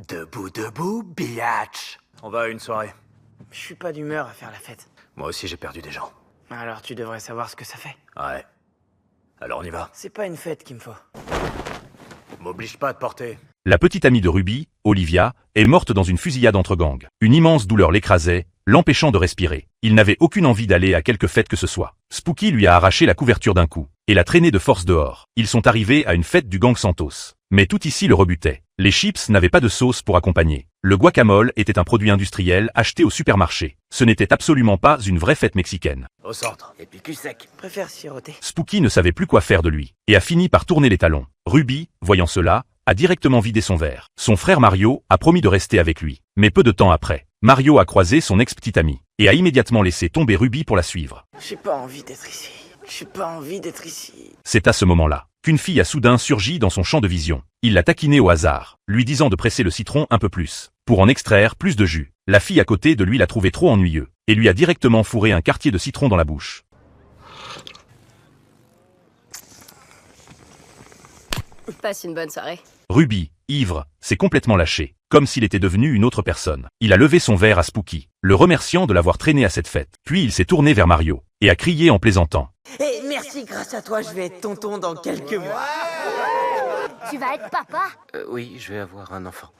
Debout, debout, biatch. On va à une soirée. Je suis pas d'humeur à faire la fête. Moi aussi, j'ai perdu des gens. Alors tu devrais savoir ce que ça fait. Ouais. Alors on y va. C'est pas une fête qu'il me faut. M'oblige pas à te porter. La petite amie de Ruby, Olivia, est morte dans une fusillade entre gangs. Une immense douleur l'écrasait, l'empêchant de respirer. Il n'avait aucune envie d'aller à quelque fête que ce soit. Spooky lui a arraché la couverture d'un coup, et l'a traîné de force dehors. Ils sont arrivés à une fête du gang Santos. Mais tout ici le rebutait. Les chips n'avaient pas de sauce pour accompagner. Le guacamole était un produit industriel acheté au supermarché. Ce n'était absolument pas une vraie fête mexicaine. Au centre. Et puis cul sec. Préfère siroter. Spooky ne savait plus quoi faire de lui, et a fini par tourner les talons. Ruby, voyant cela, a directement vidé son verre. Son frère Mario a promis de rester avec lui. Mais peu de temps après, Mario a croisé son ex-petite amie, et a immédiatement laissé tomber Ruby pour la suivre. J'ai pas envie d'être ici. J'ai pas envie d'être ici. C'est à ce moment-là qu'une fille a soudain surgi dans son champ de vision. Il l'a taquinée au hasard, lui disant de presser le citron un peu plus, pour en extraire plus de jus. La fille à côté de lui l'a trouvé trop ennuyeux, et lui a directement fourré un quartier de citron dans la bouche. Passe une bonne soirée. Ruby, ivre, s'est complètement lâché, comme s'il était devenu une autre personne. Il a levé son verre à Spooky, le remerciant de l'avoir traîné à cette fête. Puis il s'est tourné vers Mario, et a crié en plaisantant. Et merci, grâce à toi, je vais être tonton dans quelques mois. Tu vas être papa? Oui, je vais avoir un enfant.